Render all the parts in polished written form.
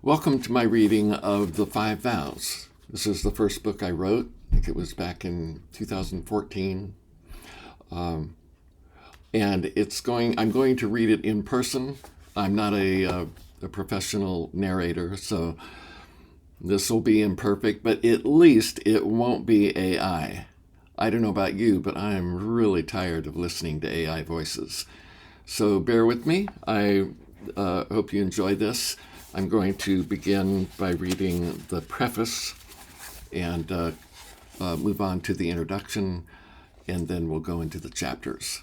Welcome to my reading of the Five Vows. This is the first book I wrote. I think it was back in 2014. And I'm going to read it in person. I'm not a professional narrator, so this will be imperfect, but at least it won't be AI. I don't know about you, but I'm really tired of listening to AI voices. So bear with me. I hope you enjoy this. I'm going to begin by reading the preface and move on to the introduction, and then we'll go into the chapters.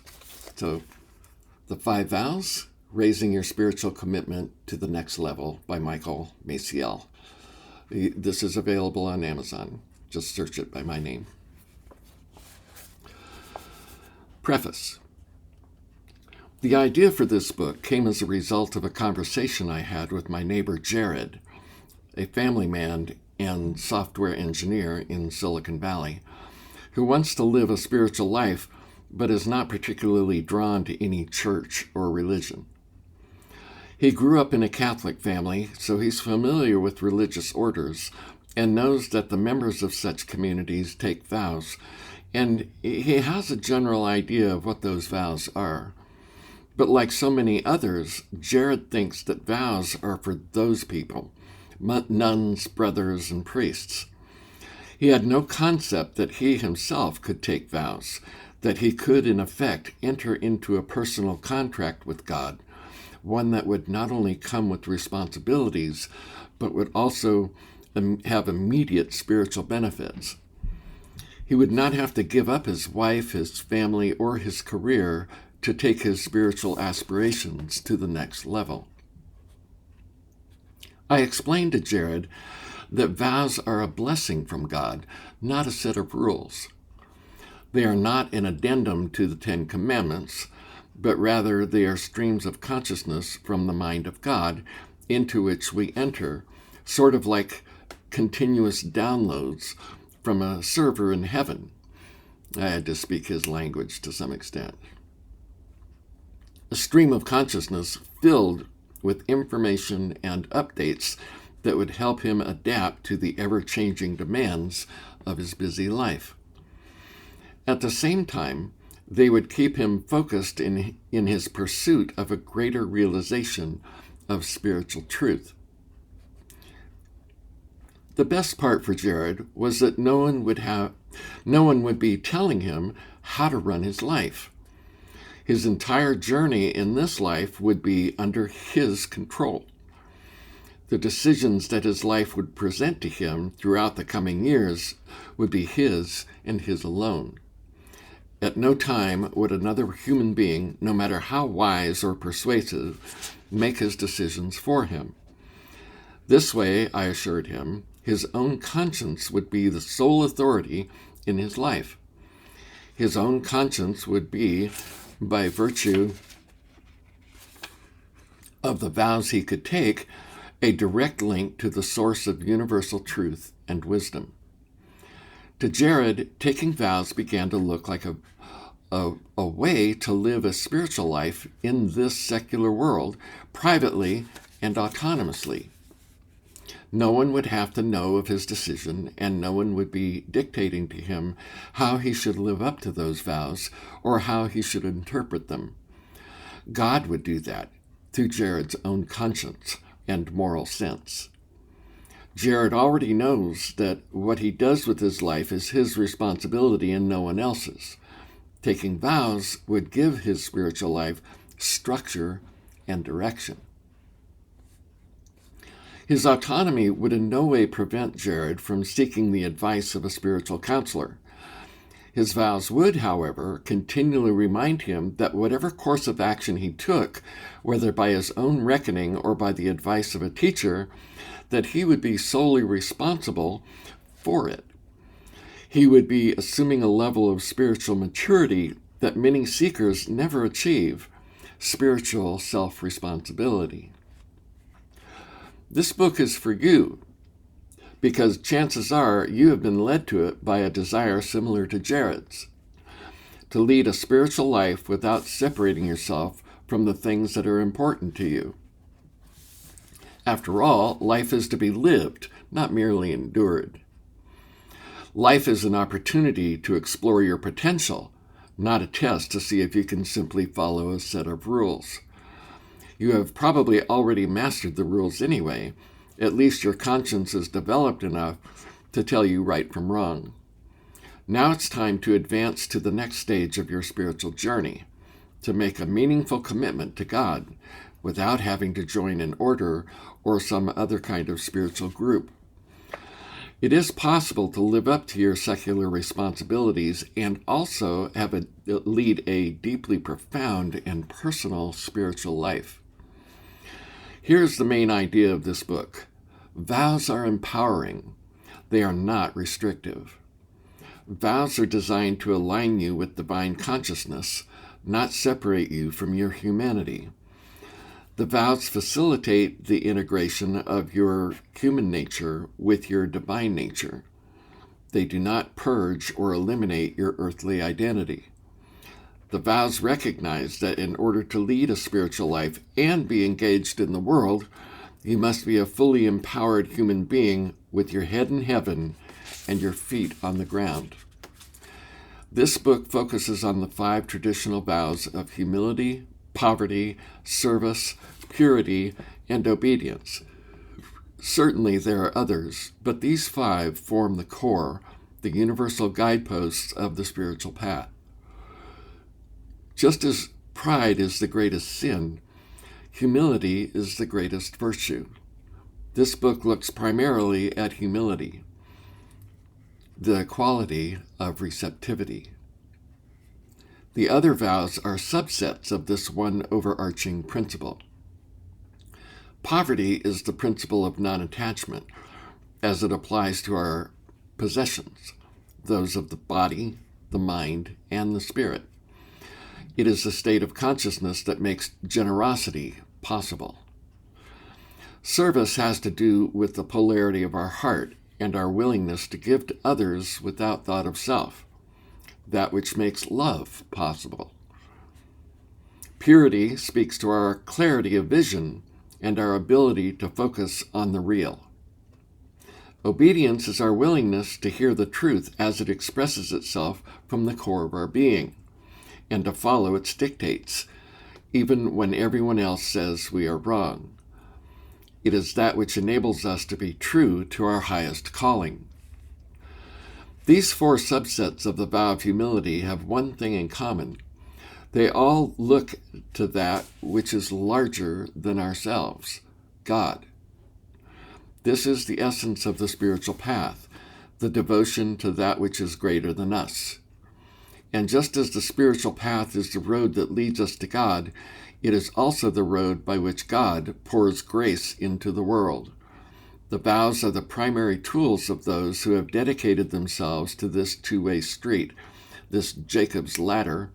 So, The Five Vows, Raising Your Spiritual Commitment to the Next Level by Michael Maciel. This is available on Amazon. Just search it by my name. Preface. The idea for this book came as a result of a conversation I had with my neighbor Jared, a family man and software engineer in Silicon Valley, who wants to live a spiritual life but is not particularly drawn to any church or religion. He grew up in a Catholic family, so he's familiar with religious orders and knows that the members of such communities take vows, and he has a general idea of what those vows are. But like so many others, Jared thinks that vows are for those people, nuns, brothers, and priests. He had no concept that he himself could take vows, that he could, in effect, enter into a personal contract with God, one that would not only come with responsibilities, but would also have immediate spiritual benefits. He would not have to give up his wife, his family, or his career to take his spiritual aspirations to the next level. I explained to Jared that vows are a blessing from God, not a set of rules. They are not an addendum to the Ten Commandments, but rather they are streams of consciousness from the mind of God into which we enter, sort of like continuous downloads from a server in heaven. I had to speak his language to some extent. A stream of consciousness filled with information and updates that would help him adapt to the ever-changing demands of his busy life. At the same time, they would keep him focused in his pursuit of a greater realization of spiritual truth. The best part for Jared was that no one would be telling him how to run his life. His entire journey in this life would be under his control. The decisions that his life would present to him throughout the coming years would be his and his alone. At no time would another human being, no matter how wise or persuasive, make his decisions for him. This way, I assured him, his own conscience would be the sole authority in his life. His own conscience would be, by virtue of the vows he could take, a direct link to the source of universal truth and wisdom. To Jared, taking vows began to look like a way to live a spiritual life in this secular world, privately and autonomously. No one would have to know of his decision, and no one would be dictating to him how he should live up to those vows or how he should interpret them. God would do that through Jared's own conscience and moral sense. Jared already knows that what he does with his life is his responsibility and no one else's. Taking vows would give his spiritual life structure and direction. His autonomy would in no way prevent Jared from seeking the advice of a spiritual counselor. His vows would, however, continually remind him that whatever course of action he took, whether by his own reckoning or by the advice of a teacher, that he would be solely responsible for it. He would be assuming a level of spiritual maturity that many seekers never achieve, spiritual self-responsibility. This book is for you, because chances are you have been led to it by a desire similar to Jared's, to lead a spiritual life without separating yourself from the things that are important to you. After all, life is to be lived, not merely endured. Life is an opportunity to explore your potential, not a test to see if you can simply follow a set of rules. You have probably already mastered the rules anyway. At least your conscience is developed enough to tell you right from wrong. Now it's time to advance to the next stage of your spiritual journey, to make a meaningful commitment to God without having to join an order or some other kind of spiritual group. It is possible to live up to your secular responsibilities and also lead a deeply profound and personal spiritual life. Here's the main idea of this book. Vows are empowering. They are not restrictive. Vows are designed to align you with divine consciousness, not separate you from your humanity. The vows facilitate the integration of your human nature with your divine nature. They do not purge or eliminate your earthly identity. The vows recognize that in order to lead a spiritual life and be engaged in the world, you must be a fully empowered human being with your head in heaven and your feet on the ground. This book focuses on the 5 traditional vows of humility, poverty, service, purity, and obedience. Certainly there are others, but these 5 form the core, the universal guideposts of the spiritual path. Just as pride is the greatest sin, humility is the greatest virtue. This book looks primarily at humility, the quality of receptivity. The other vows are subsets of this one overarching principle. Poverty is the principle of non-attachment as it applies to our possessions, those of the body, the mind, and the spirit. It is a state of consciousness that makes generosity possible. Service has to do with the polarity of our heart and our willingness to give to others without thought of self, that which makes love possible. Purity speaks to our clarity of vision and our ability to focus on the real. Obedience is our willingness to hear the truth as it expresses itself from the core of our being, and to follow its dictates, even when everyone else says we are wrong. It is that which enables us to be true to our highest calling. These 4 subsets of the vow of humility have one thing in common. They all look to that which is larger than ourselves, God. This is the essence of the spiritual path, the devotion to that which is greater than us. And just as the spiritual path is the road that leads us to God, it is also the road by which God pours grace into the world. The vows are the primary tools of those who have dedicated themselves to this two-way street, this Jacob's ladder,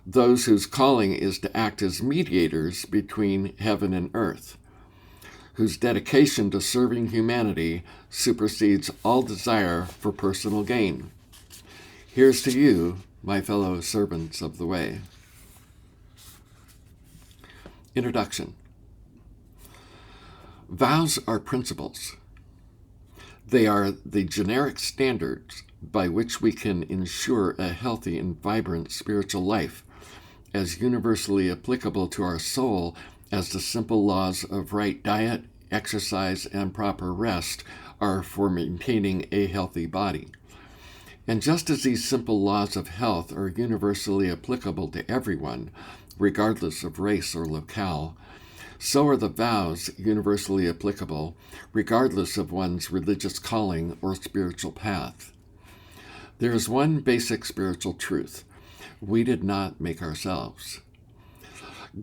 those whose calling is to act as mediators between heaven and earth, whose dedication to serving humanity supersedes all desire for personal gain. Here's to you, my fellow servants of the way. Introduction. Vows are principles. They are the generic standards by which we can ensure a healthy and vibrant spiritual life, as universally applicable to our soul as the simple laws of right diet, exercise, and proper rest are for maintaining a healthy body. And just as these simple laws of health are universally applicable to everyone, regardless of race or locale, so are the vows universally applicable, regardless of one's religious calling or spiritual path. There is one basic spiritual truth. We did not make ourselves.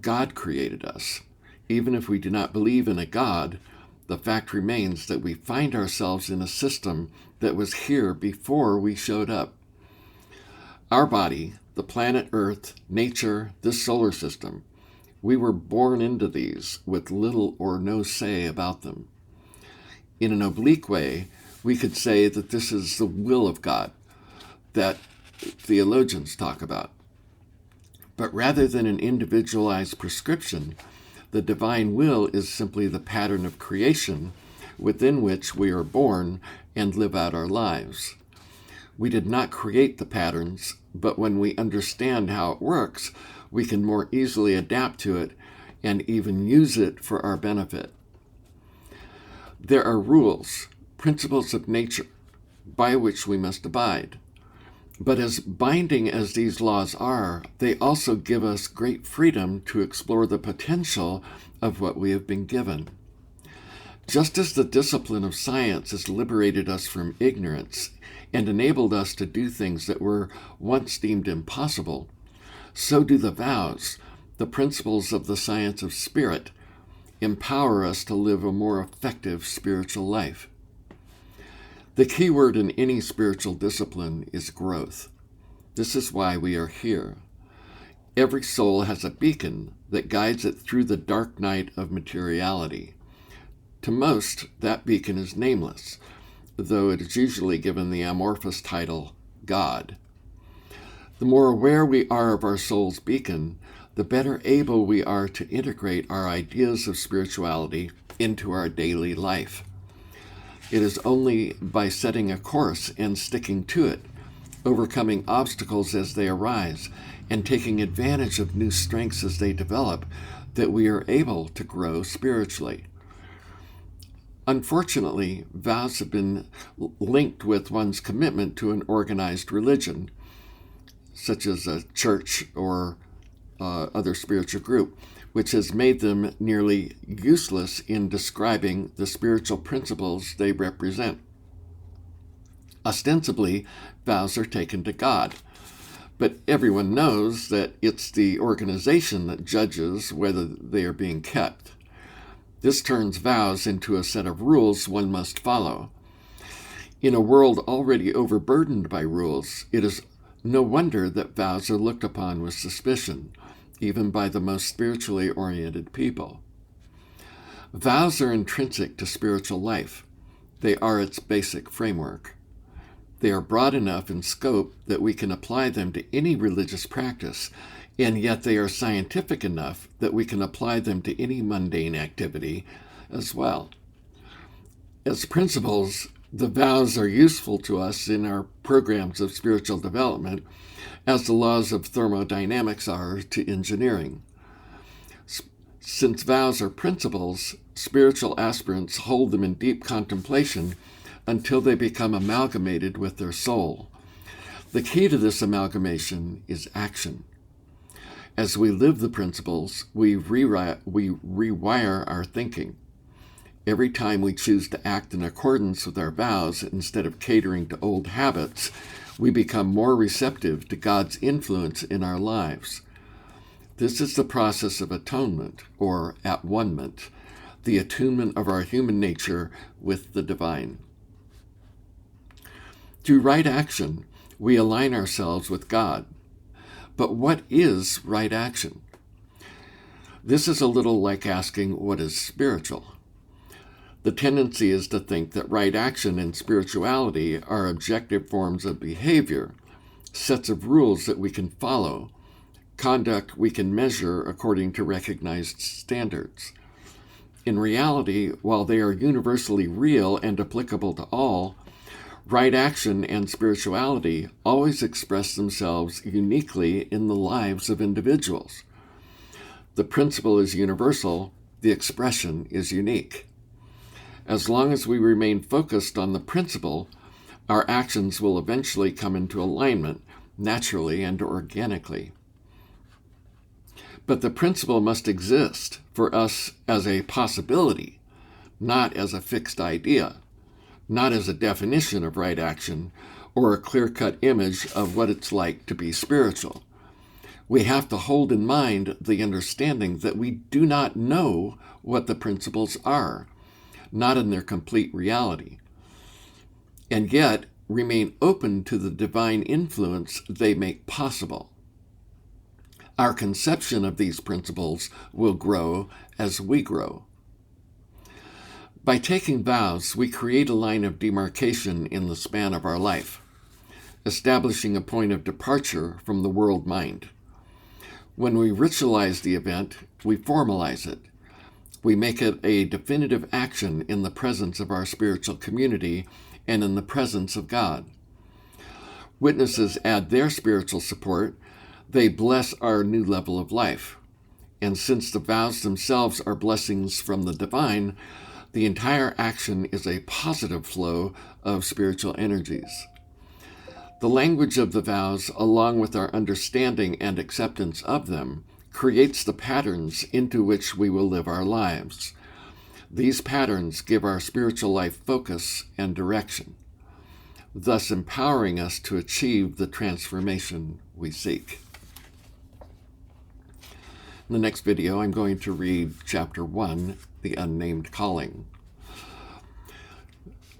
God created us. Even if we do not believe in a God, the fact remains that we find ourselves in a system that was here before we showed up. Our body, the planet Earth, nature, this solar system, we were born into these with little or no say about them. In an oblique way, we could say that this is the will of God that theologians talk about. But rather than an individualized prescription, The divine will is simply the pattern of creation within which we are born and live out our lives. We did not create the patterns, but when we understand how it works, we can more easily adapt to it and even use it for our benefit. There are rules, principles of nature, by which we must abide. But as binding as these laws are, they also give us great freedom to explore the potential of what we have been given. Just as the discipline of science has liberated us from ignorance and enabled us to do things that were once deemed impossible, so do the vows, the principles of the science of spirit, empower us to live a more effective spiritual life. The key word in any spiritual discipline is growth. This is why we are here. Every soul has a beacon that guides it through the dark night of materiality. To most, that beacon is nameless, though it is usually given the amorphous title, God. The more aware we are of our soul's beacon, the better able we are to integrate our ideas of spirituality into our daily life. It is only by setting a course and sticking to it, overcoming obstacles as they arise, and taking advantage of new strengths as they develop, that we are able to grow spiritually. Unfortunately, vows have been linked with one's commitment to an organized religion, such as a church or other spiritual group, which has made them nearly useless in describing the spiritual principles they represent. Ostensibly, vows are taken to God, but everyone knows that it's the organization that judges whether they are being kept. This turns vows into a set of rules one must follow. In a world already overburdened by rules, it is no wonder that vows are looked upon with suspicion, even by the most spiritually oriented people. Vows are intrinsic to spiritual life. They are its basic framework. They are broad enough in scope that we can apply them to any religious practice, and yet they are scientific enough that we can apply them to any mundane activity as well. As principles, the vows are useful to us in our programs of spiritual development, as the laws of thermodynamics are to engineering. Since vows are principles, spiritual aspirants hold them in deep contemplation until they become amalgamated with their soul. The key to this amalgamation is action. As we live the principles, we rewire our thinking. Every time we choose to act in accordance with our vows instead of catering to old habits, we become more receptive to God's influence in our lives. This is the process of atonement, or at-one-ment, the attunement of our human nature with the divine. Through right action, we align ourselves with God. But what is right action? This is a little like asking what is spiritual. The tendency is to think that right action and spirituality are objective forms of behavior, sets of rules that we can follow, conduct we can measure according to recognized standards. In reality, while they are universally real and applicable to all, right action and spirituality always express themselves uniquely in the lives of individuals. The principle is universal, the expression is unique. As long as we remain focused on the principle, our actions will eventually come into alignment, naturally and organically. But the principle must exist for us as a possibility, not as a fixed idea, not as a definition of right action or a clear-cut image of what it's like to be spiritual. We have to hold in mind the understanding that we do not know what the principles are, not in their complete reality, and yet remain open to the divine influence they make possible. Our conception of these principles will grow as we grow. By taking vows, we create a line of demarcation in the span of our life, establishing a point of departure from the world mind. When we ritualize the event, we formalize it. We make it a definitive action in the presence of our spiritual community and in the presence of God. Witnesses add their spiritual support. They bless our new level of life. And since the vows themselves are blessings from the divine, the entire action is a positive flow of spiritual energies. The language of the vows, along with our understanding and acceptance of them, creates the patterns into which we will live our lives. These patterns give our spiritual life focus and direction, thus empowering us to achieve the transformation we seek. In the next video, I'm going to read Chapter 1, The Unnamed Calling.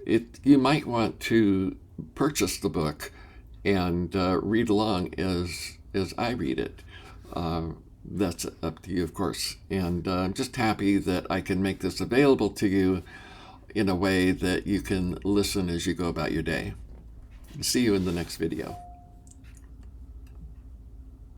You might want to purchase the book and read along as I read it. That's up to you, of course. And I'm just happy that I can make this available to you in a way that you can listen as you go about your day. See you in the next video.